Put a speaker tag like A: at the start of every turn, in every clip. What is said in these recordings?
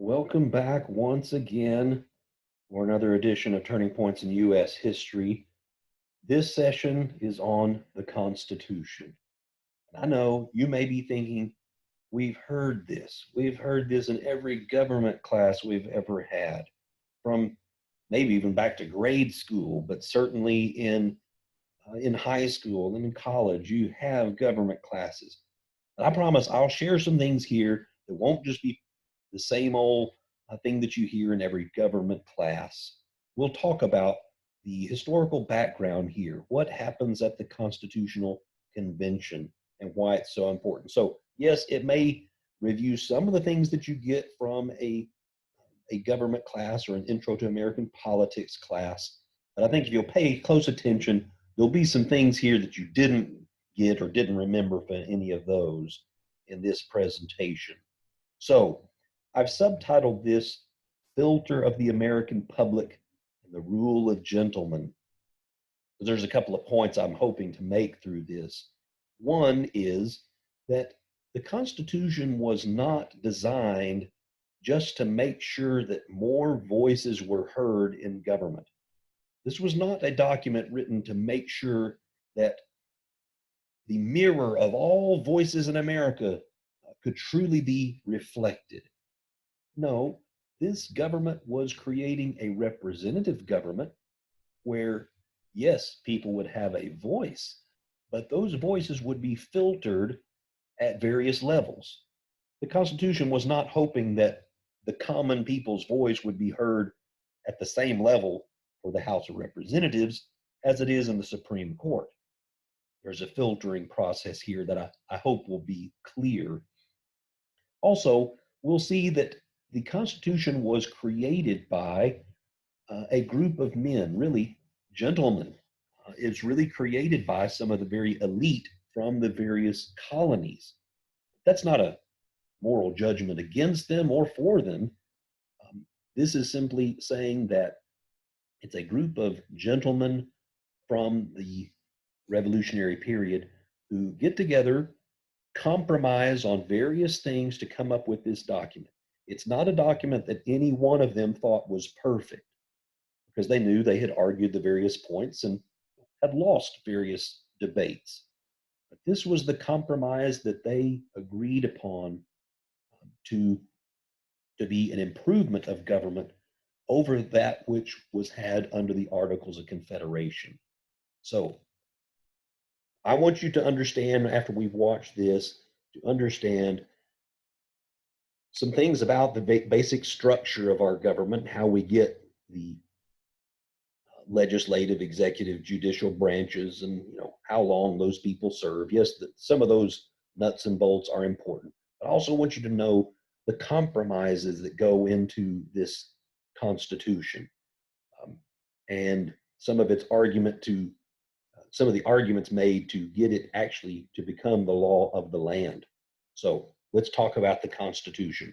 A: Welcome back once again for another edition of Turning Points in U.S. History. This session is on the Constitution. And I know you may be thinking, we've heard this. We've heard this in every government class we've ever had, from maybe even back to grade school, but certainly in high school and in college, you have government classes. And I promise I'll share some things here that won't just be the same old thing that you hear in every government class. We'll talk about the historical background here, what happens at the Constitutional Convention, and why it's so important. So, yes, it may review some of the things that you get from a government class or an intro to American politics class. But I think if you'll pay close attention, there'll be some things here that you didn't get or didn't remember from any of those in this presentation. So I've subtitled this Filter of the American Public and the Rule of Gentlemen. There's a couple of points I'm hoping to make through this. One is that the Constitution was not designed just to make sure that more voices were heard in government. This was not a document written to make sure that the mirror of all voices in America could truly be reflected. No, this government was creating a representative government where, yes, people would have a voice, but those voices would be filtered at various levels. The Constitution was not hoping that the common people's voice would be heard at the same level for the House of Representatives as it is in the Supreme Court. There's a filtering process here that I hope will be clear. Also, we'll see that the Constitution was created by a group of men, really gentlemen. It's really created by some of the very elite from the various colonies. That's not a moral judgment against them or for them. Um, this is simply saying that it's a group of gentlemen from the Revolutionary period who get together, compromise on various things to come up with this document. It's not a document that any one of them thought was perfect because they knew they had argued the various points and had lost various debates. But this was the compromise that they agreed upon to, to be an improvement of government over that which was had under the Articles of Confederation. So I want you to understand, after we've watched this, to understand some things about the basic structure of our government, how we get the legislative, executive, judicial branches, and how long those people serve. Yes, some of those nuts and bolts are important, but I also want you to know the compromises that go into this Constitution, um, and some of its argument to some of the arguments made to get it actually to become the law of the land. So let's talk about the Constitution.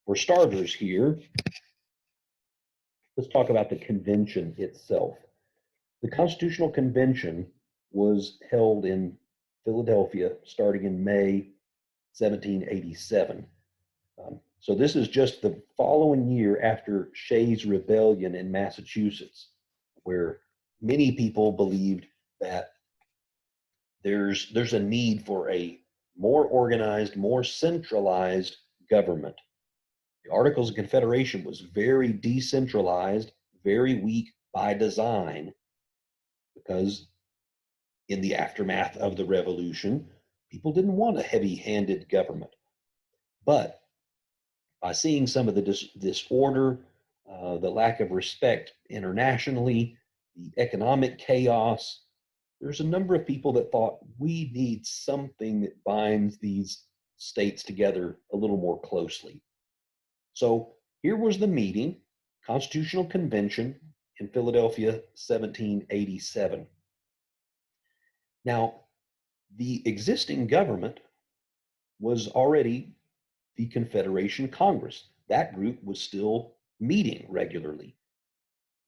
A: For starters, here, let's talk about the convention itself. The Constitutional Convention was held in Philadelphia starting in May 1787. So this is just the following year after Shays' Rebellion in Massachusetts, where many people believed that there's a need for a more organized, more centralized government. The Articles of Confederation was very decentralized, very weak by design, because in the aftermath of the revolution, people didn't want a heavy-handed government. But by seeing some of the disorder, the lack of respect internationally, the economic chaos, there's a number of people that thought we need something that binds these states together a little more closely. So here was the meeting, Constitutional Convention in Philadelphia, 1787. Now, the existing government was already the Confederation Congress. That group was still meeting regularly.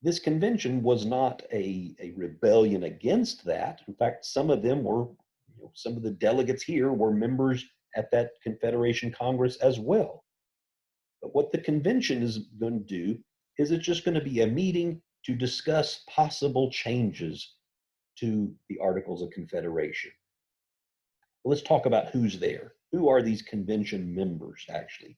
A: This convention was not a rebellion against that. In fact, some of them were, some of the delegates here were members at that Confederation Congress as well. But what the convention is going to do is it's just going to be a meeting to discuss possible changes to the Articles of Confederation. Well, let's talk about who's there. Who are these convention members, actually?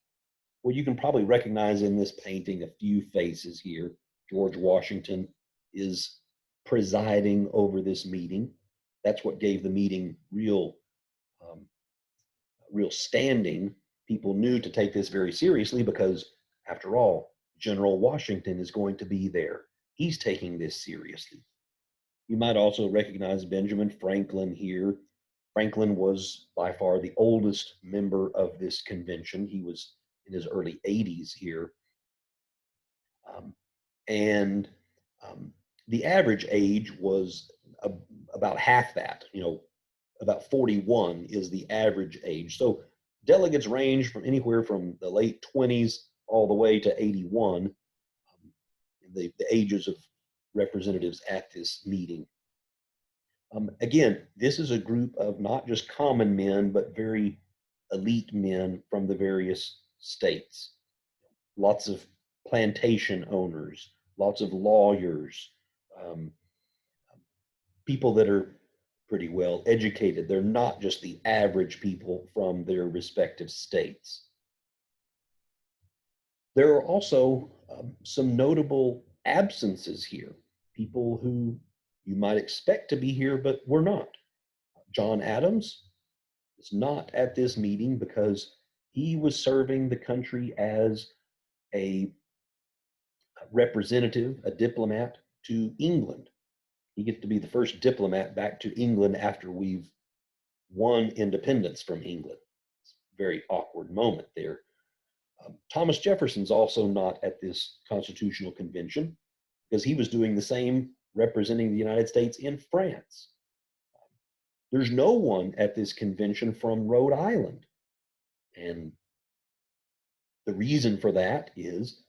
A: Well, you can probably recognize in this painting a few faces here. George Washington is presiding over this meeting. That's what gave the meeting um, real standing. People knew to take this very seriously because, after all, General Washington is going to be there. He's taking this seriously. You might also recognize Benjamin Franklin here. Franklin was by far the oldest member of this convention. He was in his early 80s here. Um, and the average age was about half that, about 41 is the average age. So delegates range from anywhere from the late 20s all the way to 81, the ages of representatives at this meeting. Again, this is a group of not just common men, but very elite men from the various states. Lots of plantation owners, lots of lawyers, um, people that are pretty well educated. They're not just the average people from their respective states. There are also some notable absences here, people who you might expect to be here, but were not. John Adams is not at this meeting because he was serving the country as a representative, a diplomat to England. He gets to be the first diplomat back to England after we've won independence from England. It's a very awkward moment there. Thomas Jefferson's also not at this constitutional convention because he was doing the same representing the United States in France. There's no one at this convention from Rhode Island. And the reason for that is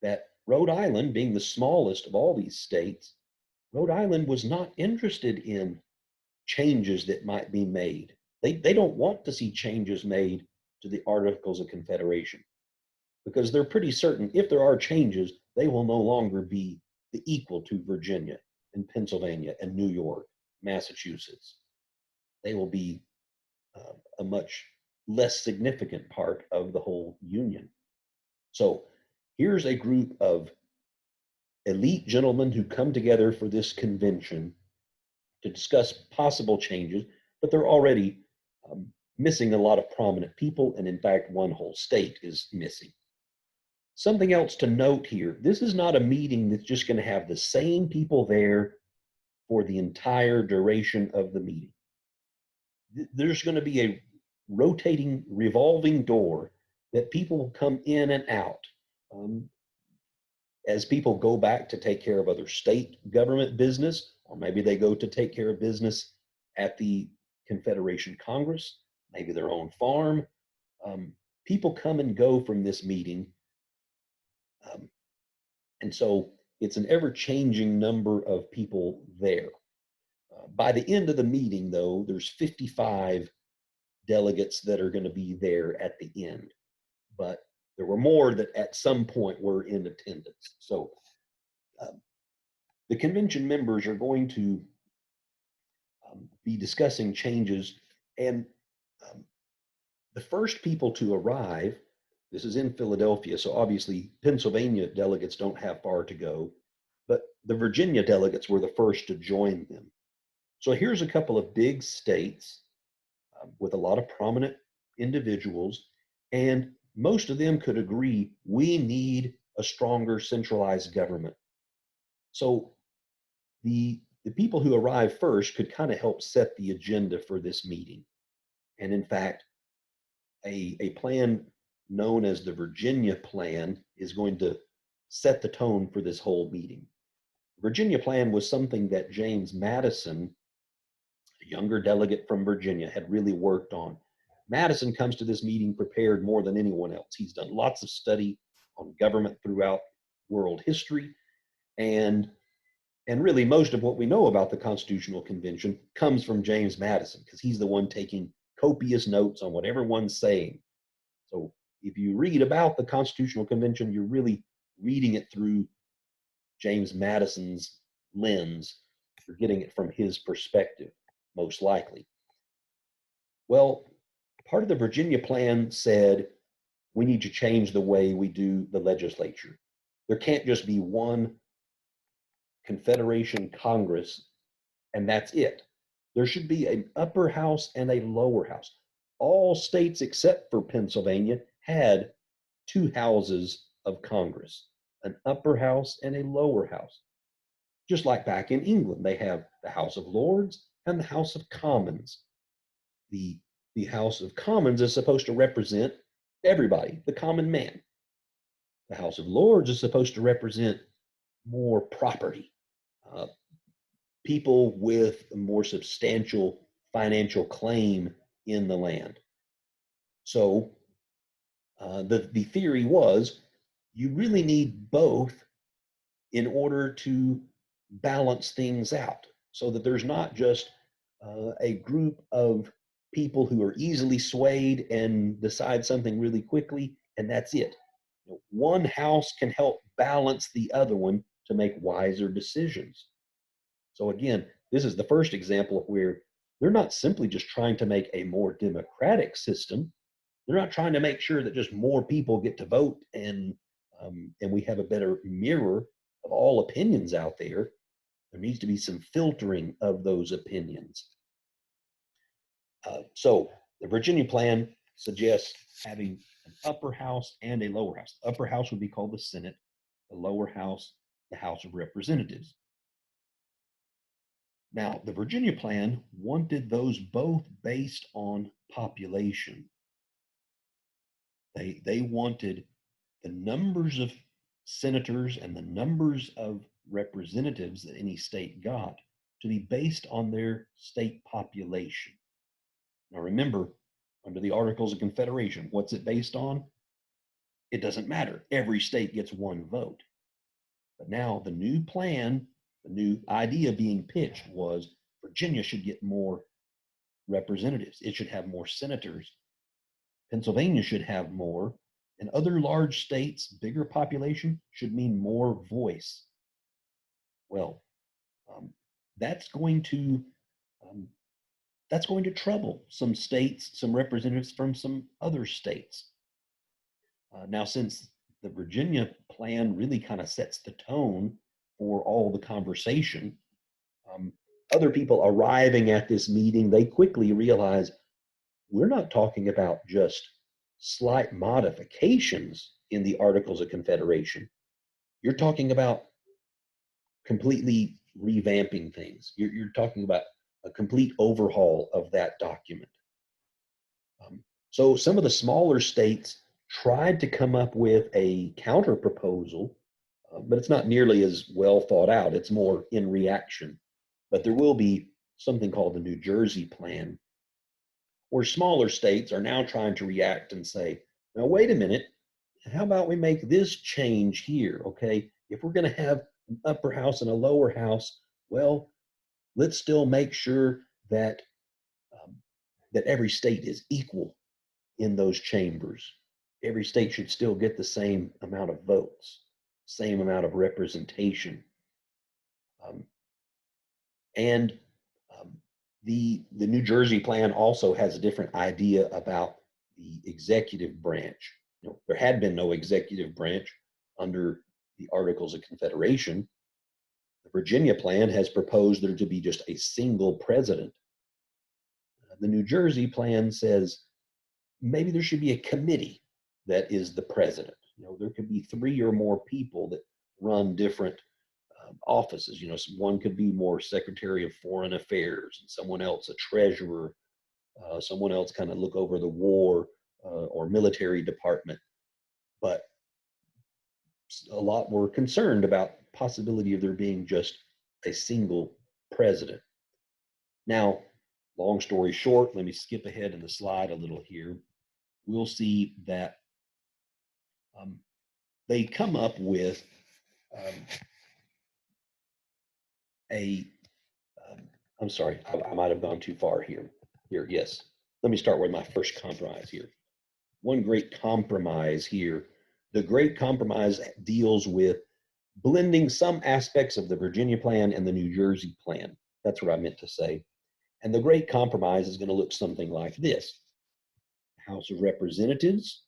A: that Rhode Island, being the smallest of all these states, Rhode Island was not interested in changes that might be made. They don't want to see changes made to the Articles of Confederation because they're pretty certain if there are changes, they will no longer be the equal to Virginia and Pennsylvania and New York, Massachusetts. They will be a much less significant part of the whole Union. So here's a group of elite gentlemen who come together for this convention to discuss possible changes, but they're already missing a lot of prominent people, and in fact, one whole state is missing. Something else to note here, this is not a meeting that's just going to have the same people there for the entire duration of the meeting. There's going to be a rotating, revolving door that people will come in and out. As people go back to take care of other state government business, or maybe they go to take care of business at the Confederation Congress, maybe their own farm. People come and go from this meeting. And so it's an ever-changing number of people there. By the end of the meeting, though, there's 55 delegates that are going to be there at the end. But there were more that at some point were in attendance. So the convention members are going to be discussing changes. And the first people to arrive, this is in Philadelphia, so obviously Pennsylvania delegates don't have far to go, but the Virginia delegates were the first to join them. So here's a couple of big states with a lot of prominent individuals, and most of them could agree we need a stronger centralized government. So the people who arrive first could kind of help set the agenda for this meeting. And in fact, a plan known as the Virginia Plan is going to set the tone for this whole meeting. The Virginia Plan was something that James Madison, a younger delegate from Virginia, had really worked on. Madison comes to this meeting prepared more than anyone else. He's done lots of study on government throughout world history, and really most of what we know about the Constitutional Convention comes from James Madison because he's the one taking copious notes on what everyone's saying. So if you read about the Constitutional Convention, you're really reading it through James Madison's lens. You're getting it from his perspective, most likely. Well, part of the Virginia plan said we need to change the way we do the legislature. There can't just be one Confederation Congress and that's it. There should be an upper house and a lower house. All states except for Pennsylvania had two houses of Congress, an upper house and a lower house. Just like back in England, they have the House of Lords and the House of Commons. The House of Commons is supposed to represent everybody, the common man. The House of Lords is supposed to represent more property, uh, people with a more substantial financial claim in the land. So the theory was you really need both in order to balance things out so that there's not just a group of people who are easily swayed and decide something really quickly, and that's it. One house can help balance the other one to make wiser decisions. So again, this is the first example where they're not simply just trying to make a more democratic system. They're not trying to make sure that just more people get to vote and we have a better mirror of all opinions out there. There needs to be some filtering of those opinions. So the Virginia plan suggests having an upper house and a lower house. The upper house would be called the Senate, the lower house, the House of Representatives. Now, the Virginia plan wanted those both based on population. They wanted the numbers of senators and the numbers of representatives that any state got to be based on their state population. Now, remember, under the Articles of Confederation, what's it based on? It doesn't matter. Every state gets one vote. But now the new plan, the new idea being pitched was Virginia should get more representatives. It should have more senators. Pennsylvania should have more. And other large states, bigger population should mean more voice. Well, um, that's going to um, that's going to trouble some states, some representatives from some other states. Now, since the Virginia plan really kind of sets the tone for all the conversation, um, other people arriving at this meeting, they quickly realize we're not talking about just slight modifications in the Articles of Confederation. You're talking about completely revamping things. You're talking about a complete overhaul of that document. So some of the smaller states tried to come up with a counter proposal, but it's not nearly as well thought out. It's more in reaction. But there will be something called the New Jersey Plan, where smaller states are now trying to react and say, now, wait a minute, how about we make this change here? Okay, if we're going to have an upper house and a lower house, well, let's still make sure that that every state is equal in those chambers. Every state should still get the same amount of votes, same amount of representation. Um, and the New Jersey plan also has a different idea about the executive branch. There had been no executive branch under the Articles of Confederation. The Virginia plan has proposed there to be just a single president. The New Jersey plan says maybe there should be a committee that is the president. There could be three or more people that run different offices. One could be more Secretary of Foreign Affairs, and someone else a treasurer, someone else kind of look over the war or military department. But a lot were concerned about possibility of there being just a single president. Now, long story short, let me skip ahead in the slide a little here. We'll see that they come up with I'm sorry, I might have gone too far here. Yes, let me start with my first compromise here. one great compromise here. The Great Compromise deals with blending some aspects of the Virginia Plan and the New Jersey Plan. That's what I meant to say. And the Great Compromise is going to look something like this. House of Representatives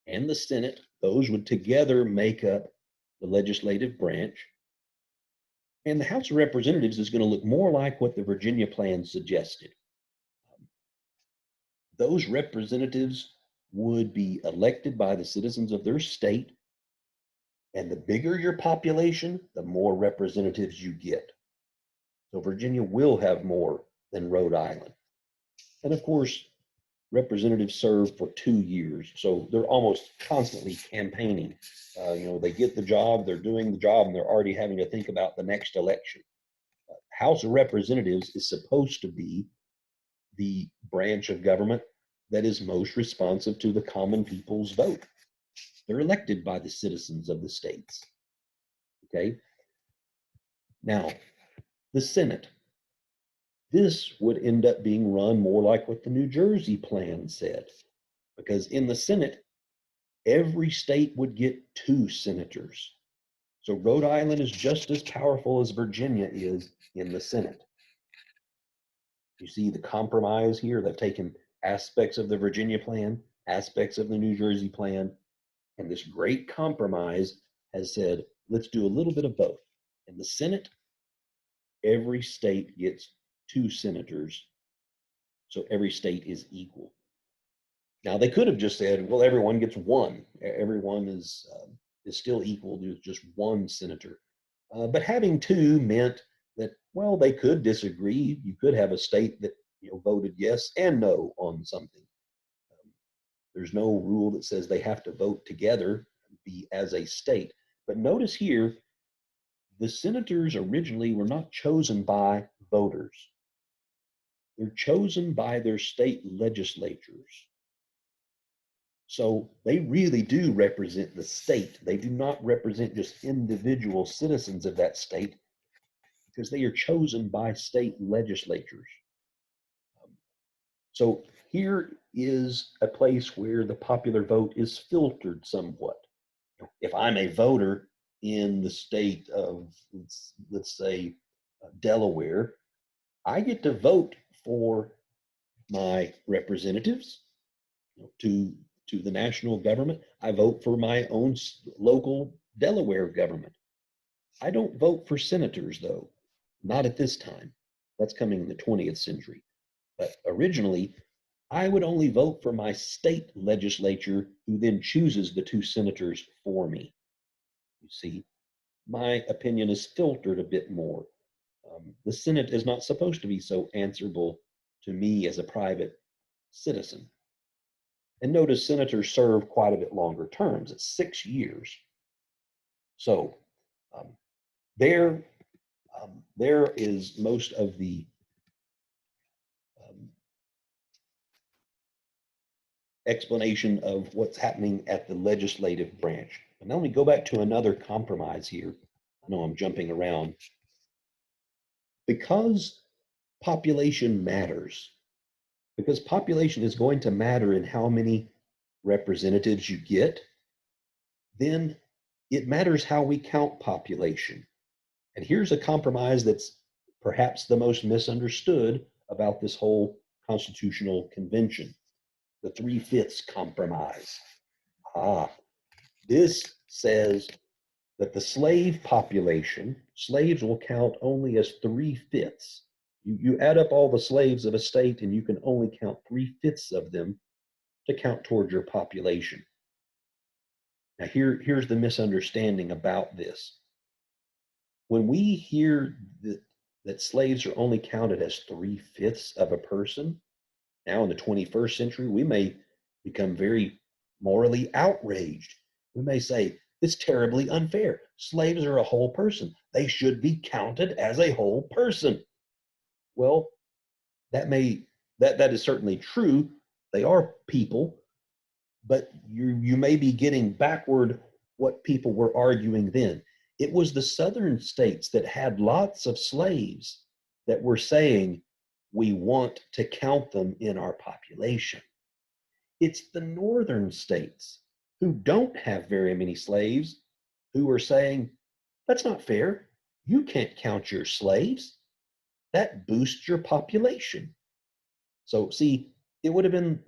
A: and the Senate, those would together make up the legislative branch. And the House of Representatives is going to look more like what the Virginia Plan suggested. Those representatives would be elected by the citizens of their state. And the bigger your population, the more representatives you get. So Virginia will have more than Rhode Island. And of course, representatives serve for 2 years. So they're almost constantly campaigning. They get the job, they're doing the job, and they're already having to think about the next election. House of Representatives is supposed to be the branch of government that is most responsive to the common people's vote. They're elected by the citizens of the states. Okay. Now, the Senate. This would end up being run more like what the New Jersey plan said, because in the Senate, every state would get 2 senators. So Rhode Island is just as powerful as Virginia is in the Senate. You see the compromise here? They've taken aspects of the Virginia plan, aspects of the New Jersey plan, and this great compromise has said, let's do a little bit of both. In the Senate, every state gets 2 senators, so every state is equal. Now they could have just said, well, everyone gets 1. Everyone is still equal to just 1 senator. But having 2 meant that, well, they could disagree. You could have a state that voted yes and no on something. There's no rule that says they have to vote together, be as a state. But notice here, the senators originally were not chosen by voters. They're chosen by their state legislatures. So they really do represent the state. They do not represent just individual citizens of that state, because they are chosen by state legislatures. So here is a place where the popular vote is filtered somewhat. If I'm a voter in the state of, let's say, Delaware, I get to vote for my representatives to the national government. I vote for my own local Delaware government. I don't vote for senators, though, not at this time. That's coming in the 20th century. But originally, I would only vote for my state legislature, who then chooses the 2 senators for me. You see, my opinion is filtered a bit more. The Senate is not supposed to be so answerable to me as a private citizen. And notice senators serve quite a bit longer terms. It's 6 years. So um, there is most of the explanation of what's happening at the legislative branch. And now let me go back to another compromise here. I know I'm jumping around. Because population matters, because population is going to matter in how many representatives you get, then it matters how we count population. And here's a compromise that's perhaps the most misunderstood about this whole constitutional convention, the 3/5 compromise. This says that the slave population, slaves will count only as 3/5. You add up all the slaves of a state and you can only count 3/5 of them to count towards your population. Now here's the misunderstanding about this. When we hear that slaves are only counted as 3/5 of a person, now in the 21st century, we may become very morally outraged. We may say, it's terribly unfair. Slaves are a whole person. They should be counted as a whole person. Well, that is certainly true. They are people, but you may be getting backward what people were arguing then. It was the southern states that had lots of slaves that were saying, we want to count them in our population. It's the northern states who don't have very many slaves who are saying, that's not fair. You can't count your slaves. That boosts your population. So, see, it would have been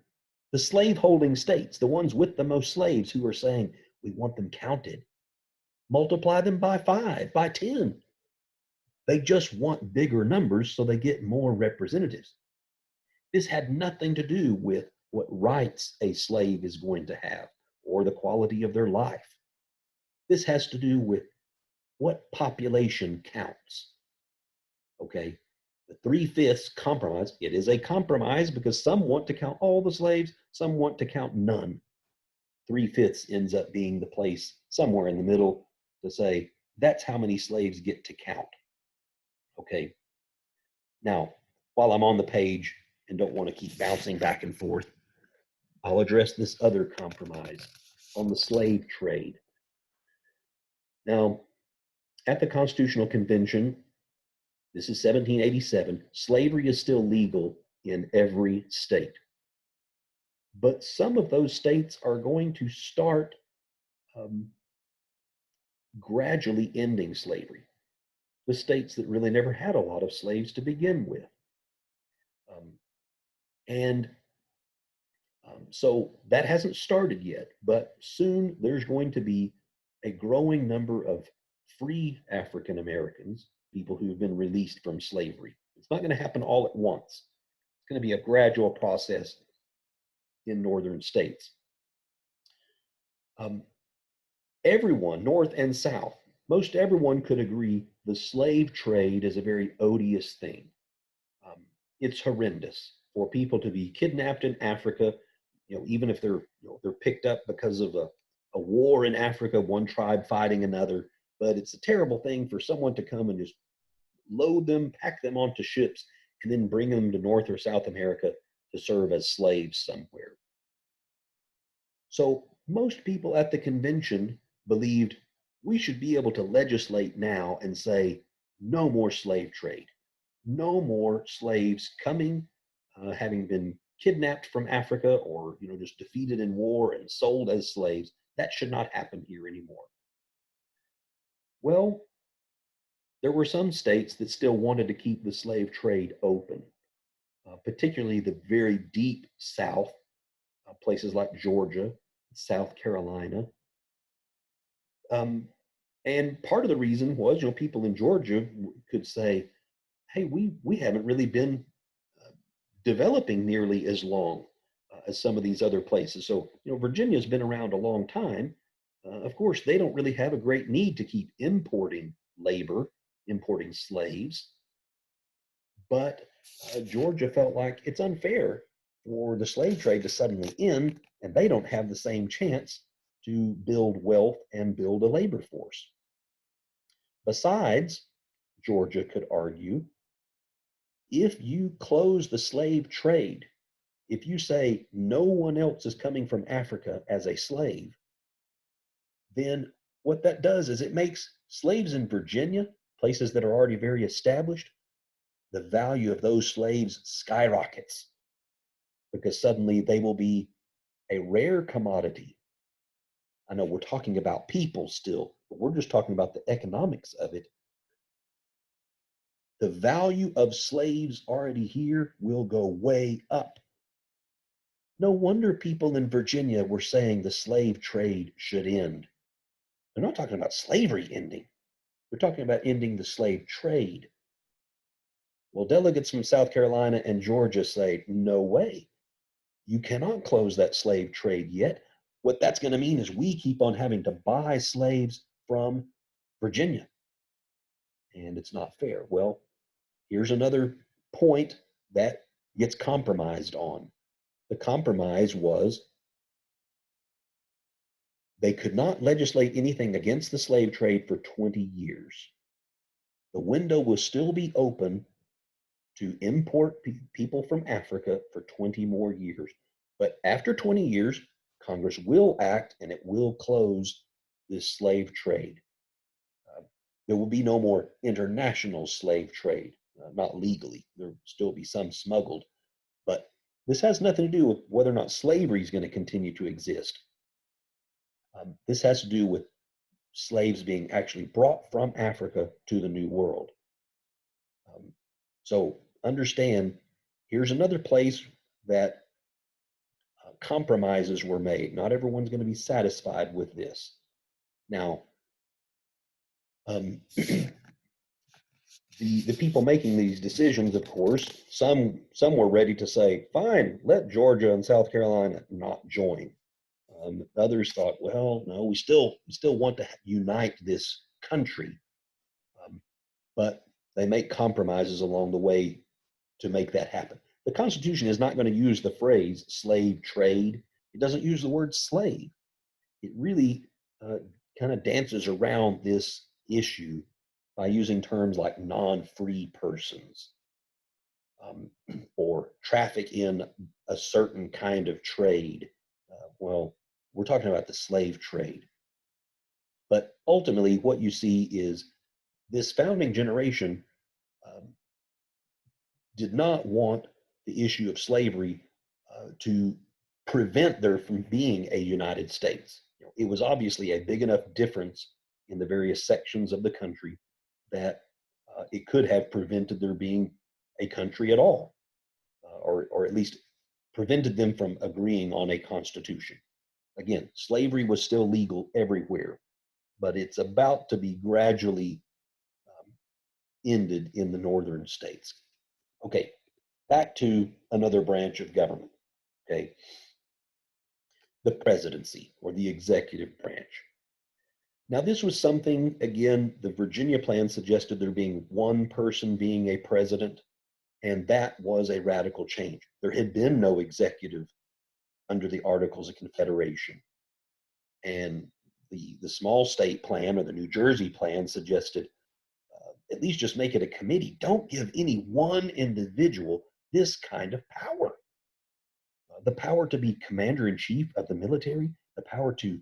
A: the slave holding states, the ones with the most slaves, who are saying, we want them counted. Multiply them by 5, by 10. They just want bigger numbers so they get more representatives. This had nothing to do with what rights a slave is going to have or the quality of their life. This has to do with what population counts. Okay. The 3/5 compromise, it is a compromise because some want to count all the slaves, some want to count none. 3/5 ends up being the place somewhere in the middle to say that's how many slaves get to count. Okay. Now, while I'm on the page and don't want to keep bouncing back and forth, I'll address this other compromise on the slave trade. Now, at the Constitutional Convention, this is 1787, slavery is still legal in every state. But some of those states are going to start um, gradually ending slavery. The states that really never had a lot of slaves to begin with. Um, and so that hasn't started yet, but soon there's going to be a growing number of free African Americans, people who have been released from slavery. It's not going to happen all at once. It's going to be a gradual process in northern states. Um, Everyone, North and South, most everyone could agree the slave trade is a very odious thing. Um, it's horrendous for people to be kidnapped in Africa. Even if they're picked up because of a war in Africa, one tribe fighting another. But it's a terrible thing for someone to come and just load them, pack them onto ships, and then bring them to North or South America to serve as slaves somewhere. So most people at the convention believed we should be able to legislate now and say no more slave trade, no more slaves coming, having been kidnapped from Africa or just defeated in war and sold as slaves. That should not happen here anymore. Well, there were some states that still wanted to keep the slave trade open, particularly the very deep South, places like Georgia, South Carolina. Um, and part of the reason was, people in Georgia could say, "Hey, we haven't really been uh, developing nearly as long as some of these other places." So, Virginia's been around a long time. Of course, they don't really have a great need to keep importing labor, importing slaves. But Georgia felt like it's unfair for the slave trade to suddenly end, and they don't have the same chance to build wealth and build a labor force. Besides, Georgia could argue, if you close the slave trade, if you say no one else is coming from Africa as a slave, then what that does is it makes slaves in Virginia, places that are already very established, the value of those slaves skyrockets because suddenly they will be a rare commodity. I know we're talking about people still, but we're just talking about the economics of it. The value of slaves already here will go way up. No wonder people in Virginia were saying the slave trade should end. They're not talking about slavery ending. We're talking about ending the slave trade. Well, delegates from South Carolina and Georgia say, no way. You cannot close that slave trade yet. What that's going to mean is we keep on having to buy slaves from Virginia. And it's not fair. Well, here's another point that gets compromised on. The compromise was they could not legislate anything against the slave trade for 20 years. The window will still be open to import people from Africa for 20 more years. But after 20 years, Congress will act and it will close this slave trade. Uh, there will be no more international slave trade, not legally. There will still be some smuggled, but this has nothing to do with whether or not slavery is going to continue to exist. This has to do with slaves being actually brought from Africa to the New World. So understand, here's another place that compromises were made. Not everyone's going to be satisfied with this. Now, the people making these decisions, of course, some were ready to say, fine, let Georgia and South Carolina not join. Others thought, well, no, we still want to unite this country, but they make compromises along the way to make that happen. The Constitution is not going to use the phrase slave trade. It doesn't use the word slave. It really kind of dances around this issue by using terms like non-free persons, or traffic in a certain kind of trade. Well, we're talking about the slave trade. But ultimately, what you see is this founding generation did not want the issue of slavery to prevent there from being a United States. It was obviously a big enough difference in the various sections of the country that it could have prevented there being a country at all, or at least prevented them from agreeing on a constitution. Again, slavery was still legal everywhere, but it's about to be gradually ended in the northern states. Okay, back to another branch of government. Okay, the presidency, or the executive branch. Now, this was something, again, the Virginia plan suggested there being one person being a president, and that was a radical change. There had been no executive under the Articles of Confederation. And the small state plan, or the New Jersey plan, suggested at least just make it a committee. Don't give any one individual this kind of power. The power to be commander in chief of the military, the power to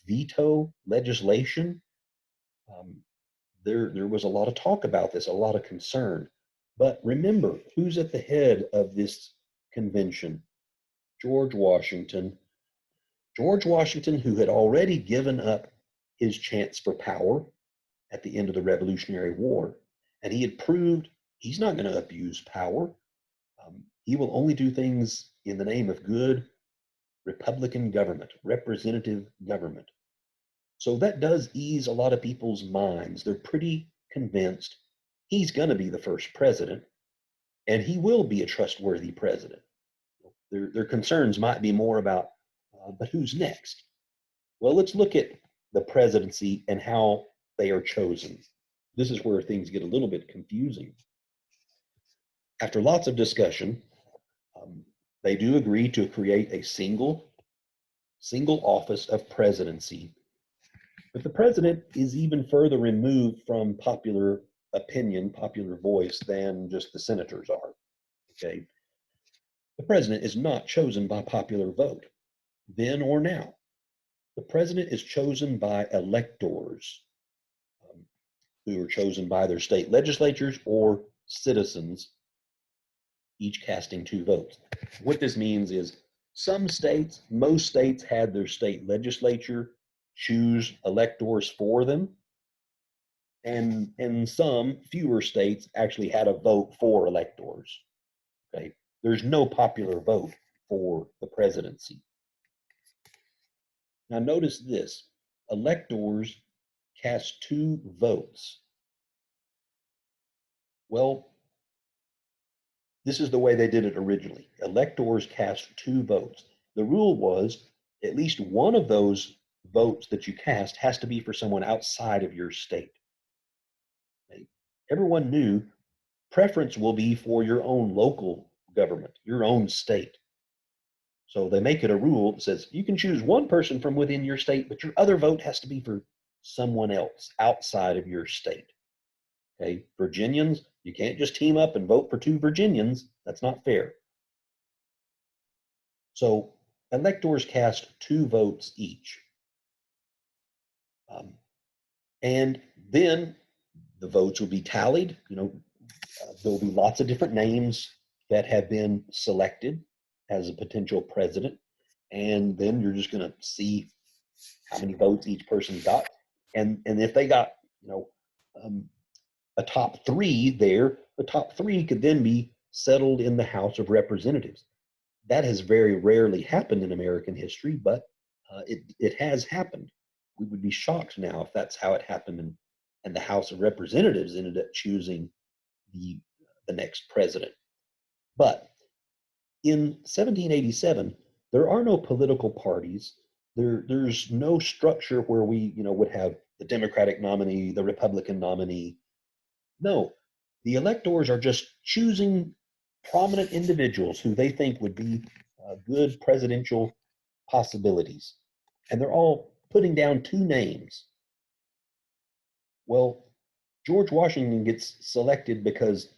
A: veto legislation. There was a lot of talk about this, a lot of concern. But remember, who's at the head of this convention? George Washington. George Washington, who had already given up his chance for power at the end of the Revolutionary War, and he had proved he's not going to abuse power. He will only do things in the name of good Republican government, representative government. So that does ease a lot of people's minds. They're pretty convinced he's going to be the first president, and he will be a trustworthy president. Their concerns might be more about, but who's next? Well, let's look at the presidency and how they are chosen. This is where things get a little bit confusing. After lots of discussion, they do agree to create a single office of presidency. But the president is even further removed from popular opinion, popular voice, than just the senators are. Okay. The president is not chosen by popular vote, then or now. The president is chosen by electors, who are chosen by their state legislatures or citizens, each casting 2 votes. What this means is some states, most states, had their state legislature choose electors for them, and some fewer states actually had a vote for electors. Okay, there's no popular vote for the presidency. Now notice this: electors cast 2 votes. Well, this is the way they did it originally. Electors cast 2 votes. The rule was at least one of those votes that you cast has to be for someone outside of your state. Everyone knew preference will be for your own local government, your own state. So they make it a rule that says you can choose one person from within your state, but your other vote has to be for someone else outside of your state. Okay, Virginians, you can't just team up and vote for 2 Virginians. That's not fair. So electors cast 2 votes each. And then the votes will be tallied. There'll be lots of different names that have been selected. as a potential president, and then you're just going to see how many votes each person got, and if they got, you know, um, a top three there, the top three could then be settled in the House of Representatives. That has very rarely happened in American history, but it has happened. We would be shocked now if that's how it happened, and the House of Representatives ended up choosing the the next president. But in 1787, there are no political parties. There's no structure where we, would have the Democratic nominee, the Republican nominee. No, the electors are just choosing prominent individuals who they think would be good presidential possibilities. And they're all putting down two names. Well, George Washington gets selected because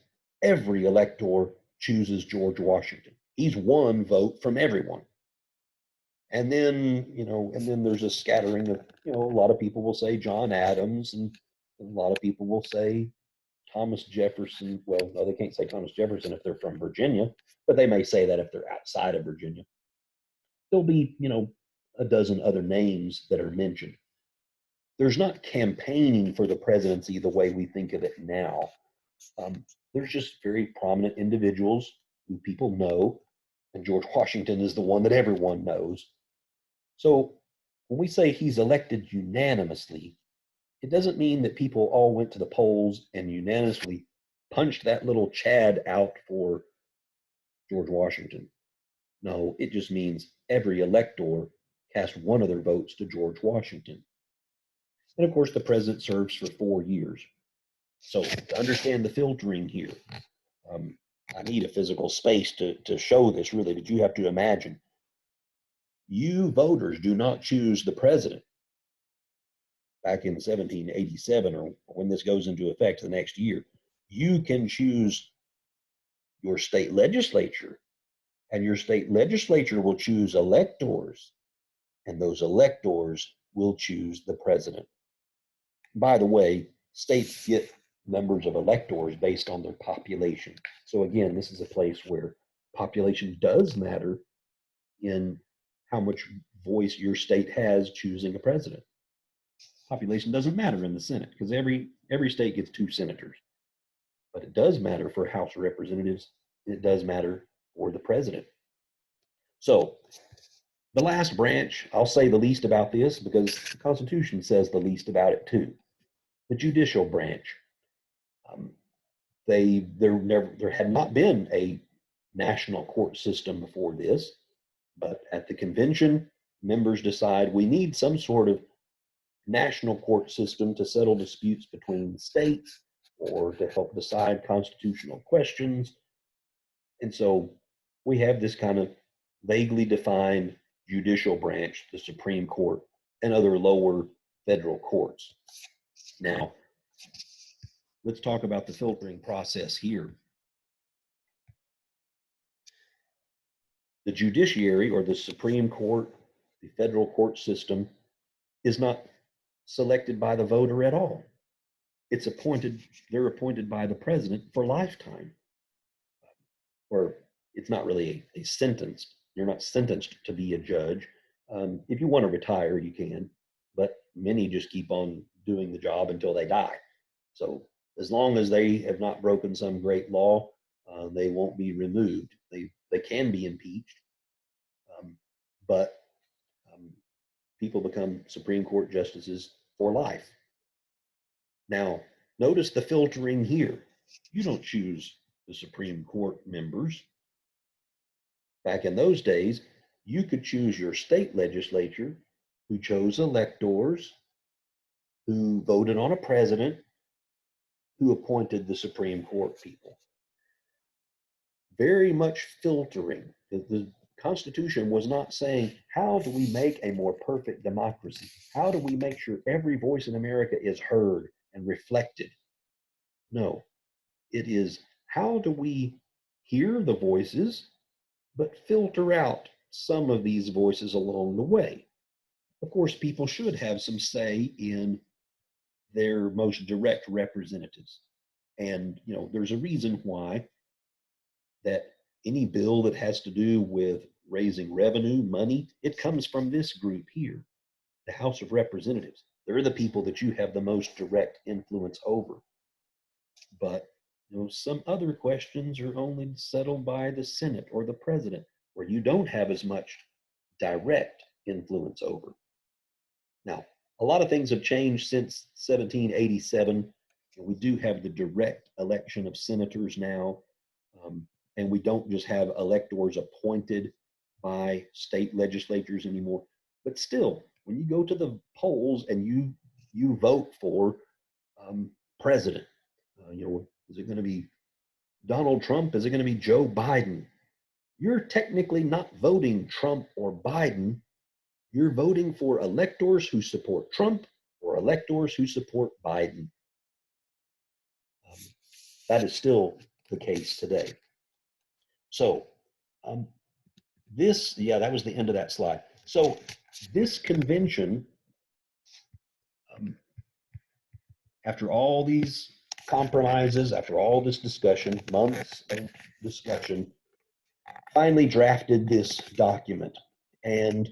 A: every elector chooses George Washington. He's one vote from everyone. And then there's a scattering of, a lot of people will say John Adams, and a lot of people will say Thomas Jefferson. Well, no, they can't say Thomas Jefferson if they're from Virginia, but they may say that if they're outside of Virginia. There'll be, a dozen other names that are mentioned. There's not campaigning for the presidency the way we think of it now. There's just very prominent individuals who people know, and George Washington is the one that everyone knows. So when we say he's elected unanimously, it doesn't mean that people all went to the polls and unanimously punched that little Chad out for George Washington. No, it just means every elector cast one of their votes to George Washington. And of course, the president serves for 4 years. So to understand the filtering here, I need a physical space to show this really, but you have to imagine you voters do not choose the president back in 1787 or when this goes into effect the next year. You can choose your state legislature, and your state legislature will choose electors, and those electors will choose the president. By the way, states get numbers of electors based on their population. So again, this is a place where population does matter in how much voice your state has choosing a president. Population doesn't matter in the Senate because every state gets 2 senators. But it does matter for House of Representatives. It does matter for the president. So the last branch, I'll say the least about this because the Constitution says the least about it too. The judicial branch. There had not been a national court system before this, but at the convention, members decide we need some sort of national court system to settle disputes between states or to help decide constitutional questions. And so we have this kind of vaguely defined judicial branch, the Supreme Court, and other lower federal courts. Now, let's talk about the filtering process here. The judiciary, or the Supreme Court, the federal court system, is not selected by the voter at all. They're appointed by the president for lifetime. Or it's not really a sentence. You're not sentenced to be a judge. If you want to retire, you can, but many just keep on doing the job until they die. So as long as they have not broken some great law, they won't be removed. They can be impeached, but people become Supreme Court justices for life. Now, notice the filtering here. You don't choose the Supreme Court members. Back in those days, you could choose your state legislature, who chose electors, who voted on a president, who appointed the Supreme Court people. Very much filtering. The Constitution was not saying, how do we make a more perfect democracy? How do we make sure every voice in America is heard and reflected? No, it is, how do we hear the voices, but filter out some of these voices along the way? Of course, people should have some say in their most direct representatives. And, there's a reason why that Any bill that has to do with raising revenue, money, it comes from this group here, the House of Representatives. They're the people that you have the most direct influence over. But some other questions are only settled by the Senate or the president, where you don't have as much direct influence over. Now, a lot of things have changed since 1787. We do have the direct election of senators now, and we don't just have electors appointed by state legislatures anymore. But still, when you go to the polls and you vote for president, is it going to be Donald Trump? Is it going to be Joe Biden? You're technically not voting Trump or Biden. You're voting for electors who support Trump or electors who support Biden. That is still the case today. So that was the end of that slide. So this convention, after all these compromises, after all this discussion, months of discussion, finally drafted this document. And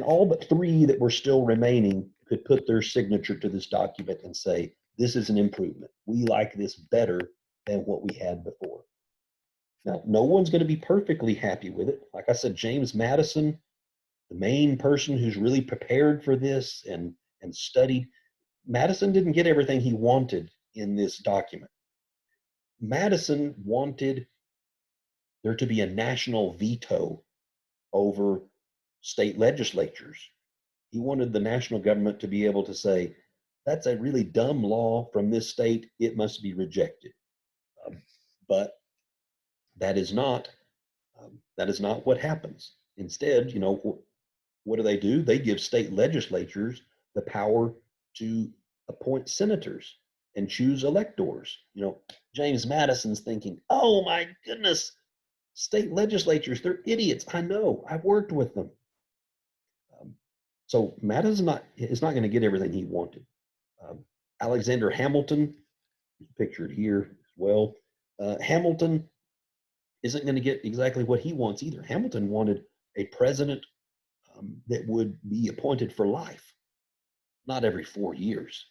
A: all but three that were still remaining could put their signature to this document and say, this is an improvement. We like this better than what we had before. Now, no one's going to be perfectly happy with it. Like I said, James Madison, the main person who's really prepared for this and studied, Madison didn't get everything he wanted in this document. Madison wanted there to be a national veto over state legislatures. He wanted the national government to be able to say, that's a really dumb law from this state, it must be rejected. But that is not what happens. Instead, what do? They give state legislatures the power to appoint senators and choose electors. James Madison's thinking, oh my goodness, state legislatures, they're idiots. I know, I've worked with them. So Madison is not going to get everything he wanted. Alexander Hamilton, pictured here as well. Hamilton isn't going to get exactly what he wants either. Hamilton wanted a president that would be appointed for life, not every 4 years.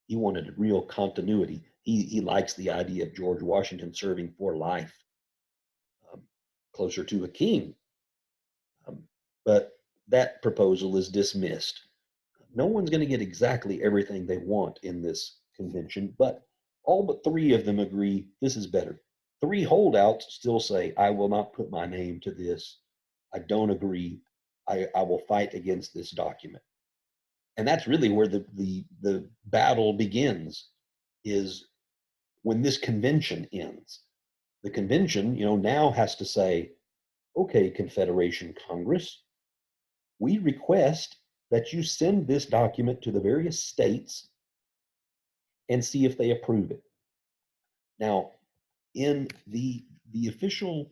A: He wanted real continuity. He likes the idea of George Washington serving for life, closer to a king. But that proposal is dismissed. No one's going to get exactly everything they want in this convention, but all but three of them agree this is better. Three holdouts still say, I will not put my name to this. I don't agree. I will fight against this document. And that's really where the battle begins, is when this convention ends. The convention, now has to say, okay, Confederation Congress, we request that you send this document to the various states and see if they approve it. Now, in the official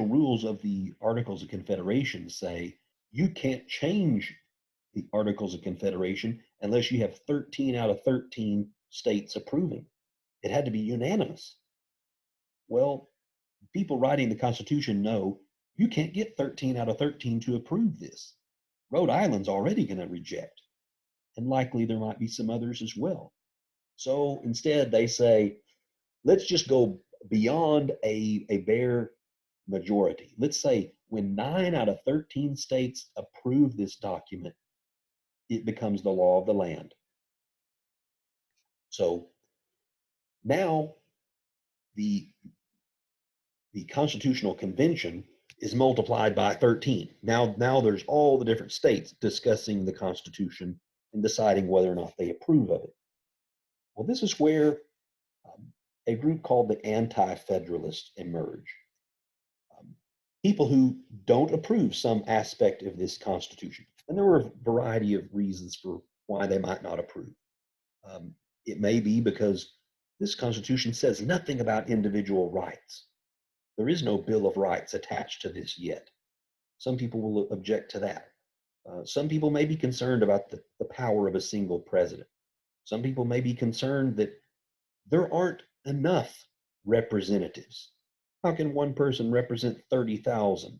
A: rules of the Articles of Confederation say you can't change the Articles of Confederation unless you have 13 out of 13 states approving. It had to be unanimous. Well, people writing the Constitution know you can't get 13 out of 13 to approve this. Rhode Island's already going to reject, and likely there might be some others as well. So instead, they say, let's just go beyond a bare majority. Let's say when 9 out of 13 states approve this document, it becomes the law of the land. So now the Constitutional Convention is multiplied by 13. Now there's all the different states discussing the Constitution and deciding whether or not they approve of it. Well, this is where a group called the Anti-Federalists emerge. People who don't approve some aspect of this Constitution. And there were a variety of reasons for why they might not approve. It may be because this Constitution says nothing about individual rights. There is no Bill of Rights attached to this yet. Some people will object to that. Some people may be concerned about the power of a single president. Some people may be concerned that there aren't enough representatives? How can one person represent 30,000?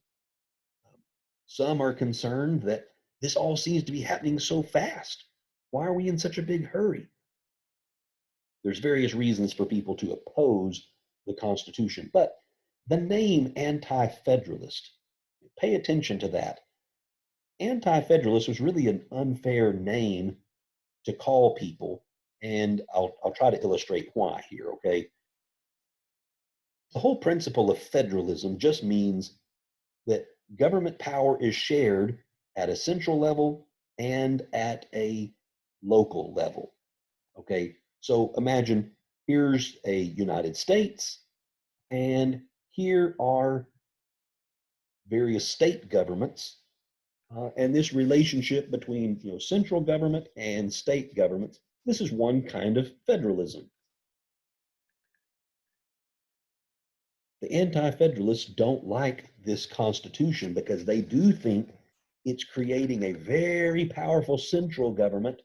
A: Some are concerned that this all seems to be happening so fast. Why are we in such a big hurry? There's various reasons for people to oppose the Constitution, but the name Anti-Federalist, pay attention to that. Anti-Federalist was really an unfair name to call people, and I'll try to illustrate why here, okay? The whole principle of federalism just means that government power is shared at a central level and at a local level. Okay, so imagine here's a United States, and here are various state governments, and this relationship between central government and state governments. This is one kind of federalism. The anti-federalists don't like this constitution because they do think it's creating a very powerful central government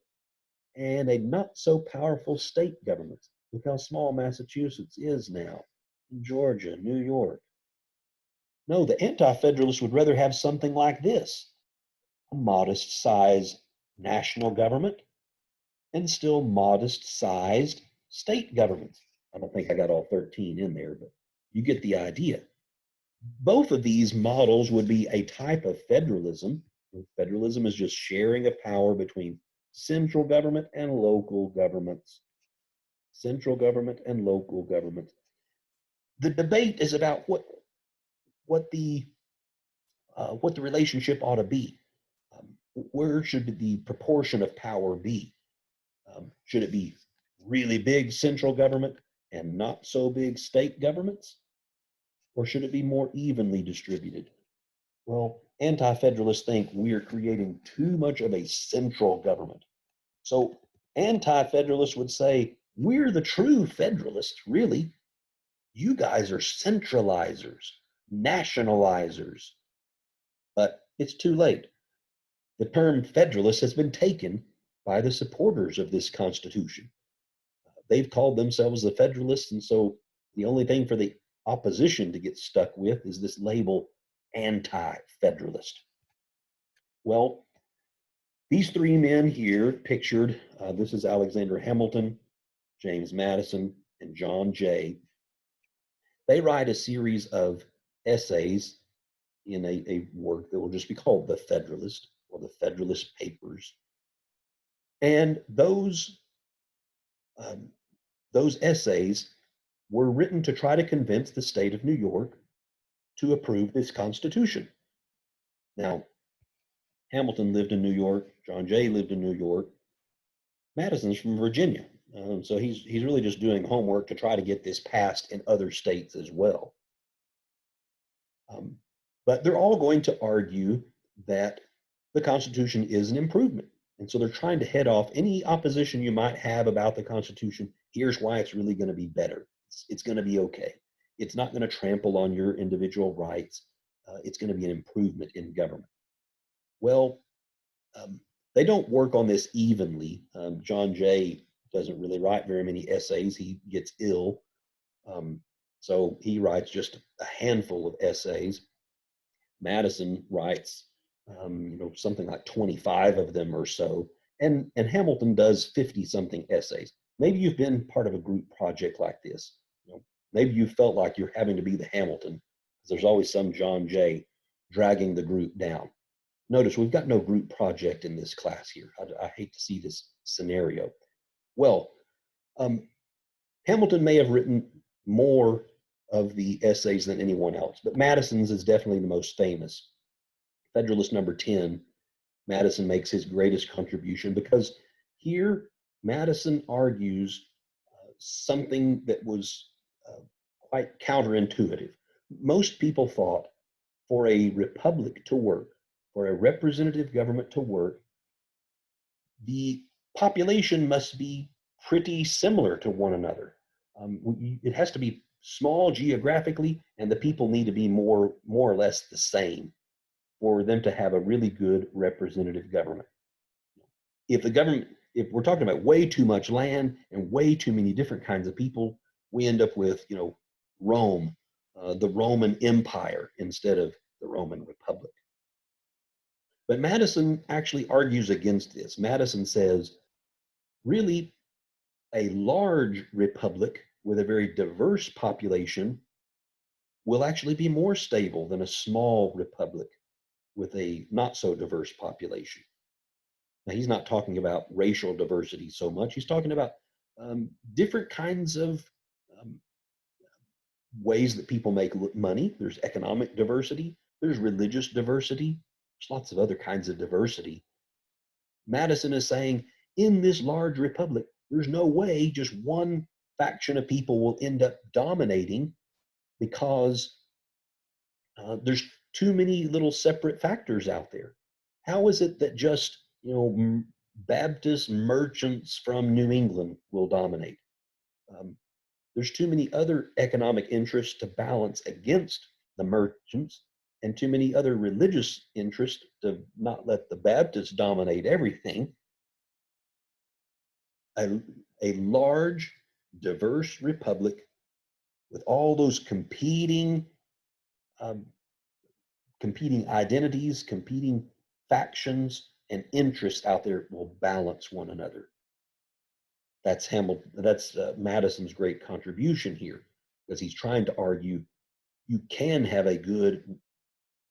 A: and a not so powerful state government. Look how small Massachusetts is now, Georgia, New York. No, the anti-federalists would rather have something like this: a modest sized national government and still modest sized state governments. I don't think I got all 13 in there, but you get the idea. Both of these models would be a type of federalism. Federalism is just sharing of power between central government and local governments. Central government and local government. The debate is about what the relationship ought to be. Where should the proportion of power be? Should it be really big central government and not so big state governments? Or should it be more evenly distributed? Well, anti-federalists think we are creating too much of a central government. So anti-federalists would say, we're the true federalists, really. You guys are centralizers, nationalizers. But it's too late. The term federalist has been taken by the supporters of this Constitution. They've called themselves the Federalists, and so the only thing for the opposition to get stuck with is this label anti-federalist. Well, these three men here pictured, this is Alexander Hamilton, James Madison, and John Jay. They write a series of essays in a work that will just be called The Federalist or the Federalist Papers. And those essays were written to try to convince the state of New York to approve this Constitution. Now, Hamilton lived in New York, John Jay lived in New York, Madison's from Virginia. So he's really just doing homework to try to get this passed in other states as well. But they're all going to argue that the Constitution is an improvement. And so they're trying to head off any opposition you might have about the Constitution. Here's why it's really going to be better. It's going to be okay. It's not going to trample on your individual rights. It's going to be an improvement in government. Well, they don't work on this evenly. John Jay doesn't really write very many essays. He gets ill. So he writes just a handful of essays. Madison writes, something like 25 of them or so. And Hamilton does 50 something essays. Maybe you've been part of a group project like this. Maybe you felt like you're having to be the Hamilton, because there's always some John Jay dragging the group down. Notice we've got no group project in this class here. I hate to see this scenario. Well, Hamilton may have written more of the essays than anyone else, but Madison's is definitely the most famous. Federalist number 10, Madison makes his greatest contribution because here Madison argues something that was quite counterintuitive. Most people thought for a republic to work, for a representative government to work, the population must be pretty similar to one another. It has to be small geographically, and the people need to be more or less the same for them to have a really good representative government. If we're talking about way too much land and way too many different kinds of people, we end up with, Rome, the Roman Empire instead of the Roman Republic. But Madison actually argues against this. Madison says, really, a large republic with a very diverse population will actually be more stable than a small republic with a not so diverse population. Now, he's not talking about racial diversity so much. He's talking about different kinds of um, ways that people make money. There's economic diversity, there's religious diversity, there's lots of other kinds of diversity. Madison is saying in this large republic, there's no way just one faction of people will end up dominating because there's too many little separate factors out there. How is it that just, Baptist merchants from New England will dominate? Um, there's too many other economic interests to balance against the merchants and too many other religious interests to not let the Baptists dominate everything. A large, diverse republic with all those um, competing identities, competing factions, and interests out there will balance one another. That's Hamilton. That's Madison's great contribution here, because he's trying to argue you can have a good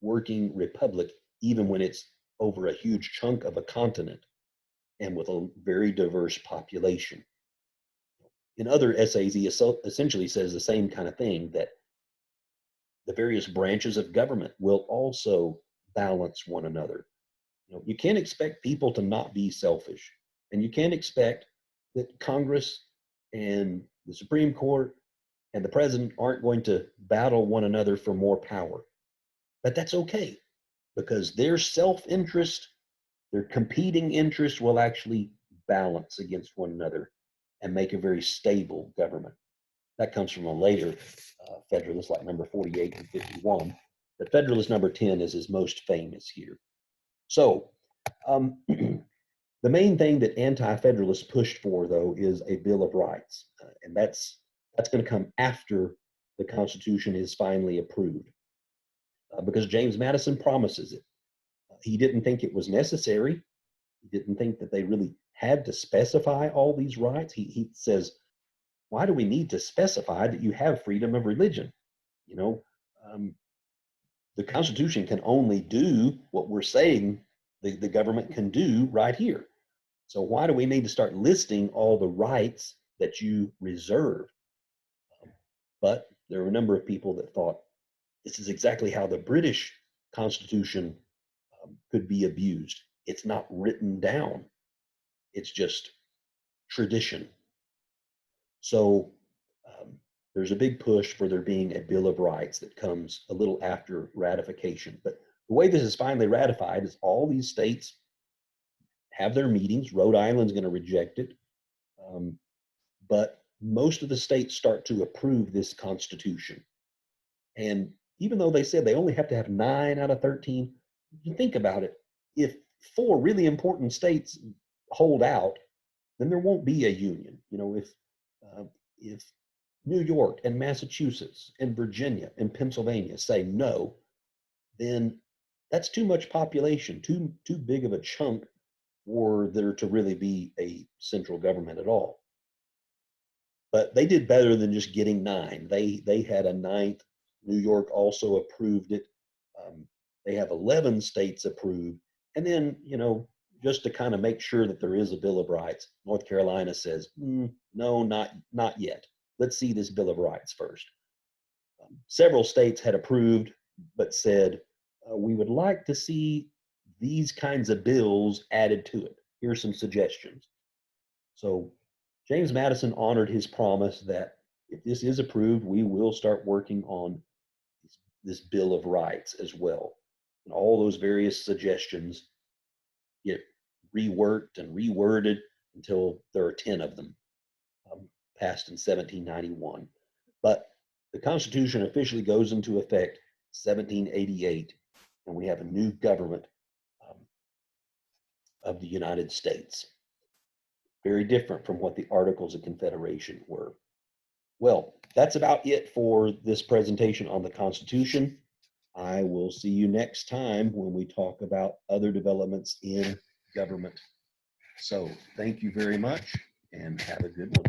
A: working republic even when it's over a huge chunk of a continent and with a very diverse population. In other essays, he essentially says the same kind of thing, that the various branches of government will also balance one another. You can't expect people to not be selfish, and you can't expect that Congress and the Supreme Court and the president aren't going to battle one another for more power. But that's okay, because their self-interest, their competing interests will actually balance against one another and make a very stable government. That comes from a later Federalist, like number 48 and 51. But Federalist number 10 is his most famous here. So the main thing that anti-federalists pushed for, though, is a Bill of Rights, and that's going to come after the Constitution is finally approved, because James Madison promises it. He didn't think it was necessary. He didn't think that they really had to specify all these rights. He says, why do we need to specify that you have freedom of religion? You know, um, the Constitution can only do what we're saying the government can do right here. So why do we need to start listing all the rights that you reserve? But there were a number of people that thought this is exactly how the British Constitution could be abused. It's not written down. It's just tradition. So there's a big push for there being a Bill of Rights that comes a little after ratification. But the way this is finally ratified is all these states have their meetings. Rhode Island's going to reject it. But most of the states start to approve this Constitution. And even though they said they only have to have 9 out of 13, you think about it, if 4 really important states hold out, then there won't be a union. If New York and Massachusetts and Virginia and Pennsylvania say no, then that's too much population, too big of a chunk for there to really be a central government at all. But they did better than just getting 9. They had a 9th. New York also approved it. They have 11 states approved, and then just to kind of make sure that there is a Bill of Rights, North Carolina says, no, not yet. Let's see this Bill of Rights first. Several states had approved, but said, we would like to see these kinds of bills added to it. Here are some suggestions. So James Madison honored his promise that if this is approved, we will start working on this Bill of Rights as well. And all those various suggestions get reworked and reworded until there are 10 of them, passed in 1791. But the Constitution officially goes into effect 1788, and we have a new government of the United States. Very different from what the Articles of Confederation were. Well, that's about it for this presentation on the Constitution. I will see you next time when we talk about other developments in government. So thank you very much and have a good one.